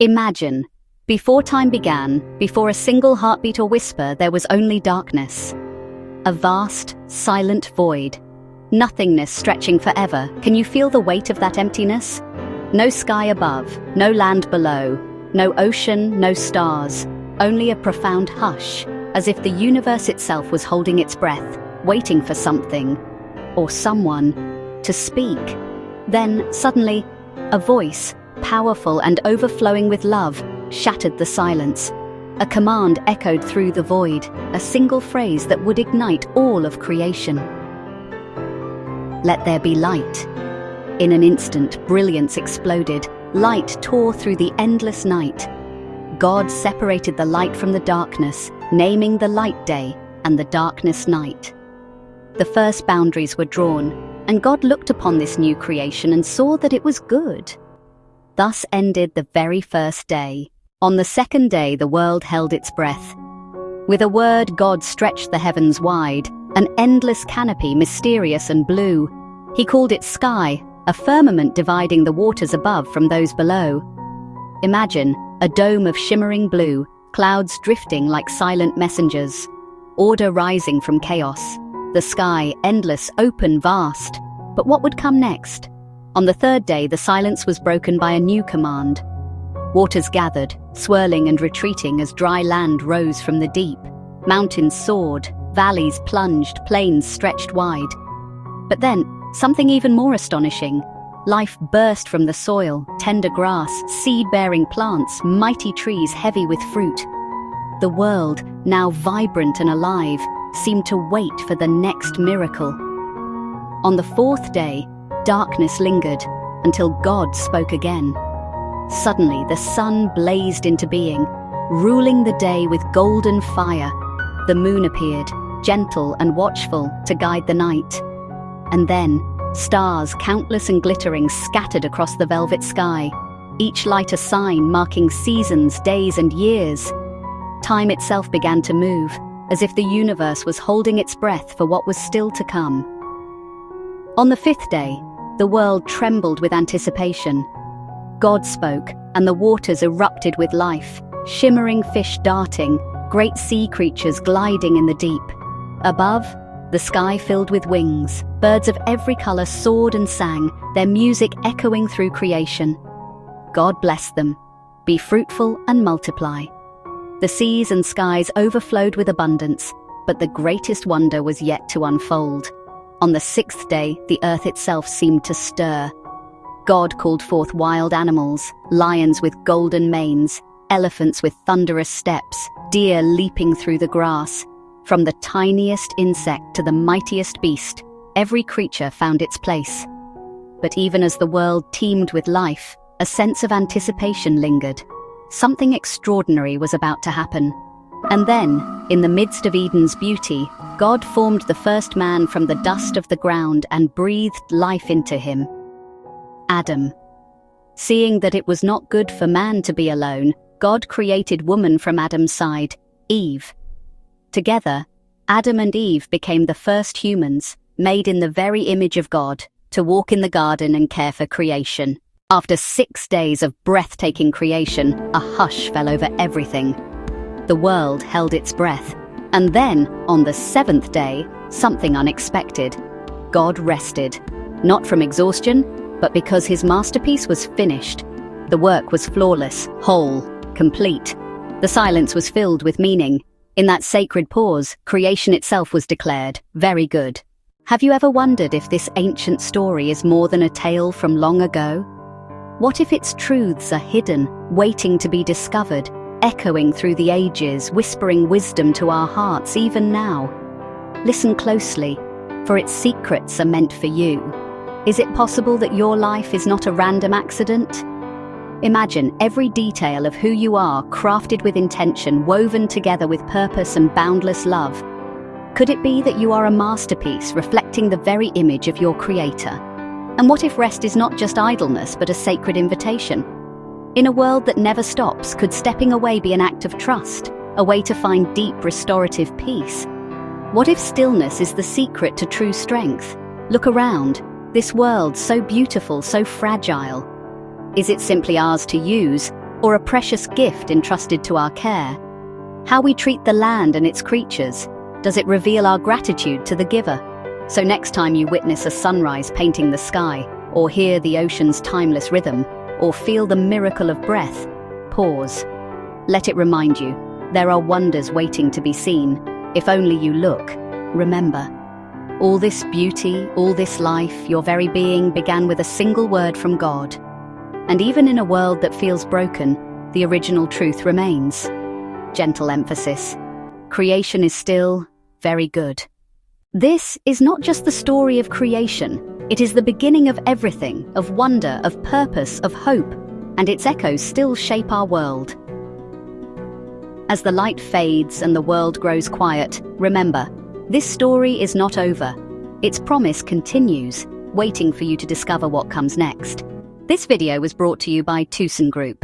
Imagine, before time began, before a single heartbeat or whisper, there was only darkness. A vast, silent void. Nothingness stretching forever. Can you feel the weight of that emptiness? No sky above, no land below, no ocean, no stars, only a profound hush, as if the universe itself was holding its breath, waiting for something, or someone, to speak. Then, suddenly, a voice, powerful and overflowing with love, shattered the silence. A command echoed through the void, a single phrase that would ignite all of creation. Let there be light. In an instant, brilliance exploded. Light tore through the endless night. God separated the light from the darkness, naming the light day and the darkness night. The first boundaries were drawn, and God looked upon this new creation and saw that it was good. Thus ended the very first day. On the second day, the world held its breath. With a word, God stretched the heavens wide, an endless canopy, mysterious and blue. He called it sky, a firmament dividing the waters above from those below. Imagine a dome of shimmering blue, clouds drifting like silent messengers, order rising from chaos. The sky, endless, open, vast. But what would come next? On the third day, the silence was broken by a new command. Waters gathered, swirling and retreating as dry land rose from the deep. Mountains soared, valleys plunged, plains stretched wide. But then, something even more astonishing. Life burst from the soil, tender grass, seed-bearing plants, mighty trees heavy with fruit. The world, now vibrant and alive, seemed to wait for the next miracle. On the fourth day, darkness lingered until God spoke again. Suddenly, the sun blazed into being, ruling the day with golden fire. The moon appeared, gentle and watchful, to guide the night. And then, stars, countless and glittering, scattered across the velvet sky, each light a sign marking seasons, days and years. Time itself began to move, as if the universe was holding its breath for what was still to come. On the fifth day, the world trembled with anticipation. God spoke, and the waters erupted with life, shimmering fish darting, great sea creatures gliding in the deep. Above, the sky filled with wings, birds of every color soared and sang, their music echoing through creation. God blessed them. Be fruitful and multiply. The seas and skies overflowed with abundance, but the greatest wonder was yet to unfold. On the sixth day, the earth itself seemed to stir. God called forth wild animals, lions with golden manes, elephants with thunderous steps, deer leaping through the grass. From the tiniest insect to the mightiest beast, every creature found its place. But even as the world teemed with life, a sense of anticipation lingered. Something extraordinary was about to happen. And then, in the midst of Eden's beauty, God formed the first man from the dust of the ground and breathed life into him. Adam. Seeing that it was not good for man to be alone, God created woman from Adam's side, Eve. Together, Adam and Eve became the first humans, made in the very image of God, to walk in the garden and care for creation. After 6 days of breathtaking creation, a hush fell over everything. The world held its breath. And then, on the seventh day, something unexpected. God rested, not from exhaustion, but because his masterpiece was finished. The work was flawless, whole, complete. The silence was filled with meaning. In that sacred pause, creation itself was declared, very good. Have you ever wondered if this ancient story is more than a tale from long ago? What if its truths are hidden, waiting to be discovered, echoing through the ages, whispering wisdom to our hearts even now? Listen closely, for its secrets are meant for you. Is it possible that your life is not a random accident? Imagine every detail of who you are, crafted with intention, woven together with purpose and boundless love. Could it be that you are a masterpiece, reflecting the very image of your Creator? And what if rest is not just idleness, but a sacred invitation? In a world that never stops, could stepping away be an act of trust, a way to find deep, restorative peace? What if stillness is the secret to true strength? Look around. This world, so beautiful, so fragile. Is it simply ours to use, or a precious gift entrusted to our care? How we treat the land and its creatures, does it reveal our gratitude to the giver? So next time you witness a sunrise painting the sky, or hear the ocean's timeless rhythm, or feel the miracle of breath, pause. Let it remind you, there are wonders waiting to be seen. If only you look. Remember, all this beauty, all this life, your very being began with a single word from God. And even in a world that feels broken, the original truth remains. Gentle emphasis. Creation is still very good. This is not just the story of creation. It is the beginning of everything, of wonder, of purpose, of hope, and its echoes still shape our world. As the light fades and the world grows quiet, remember, this story is not over. Its promise continues, waiting for you to discover what comes next. This video was brought to you by Tucson Group.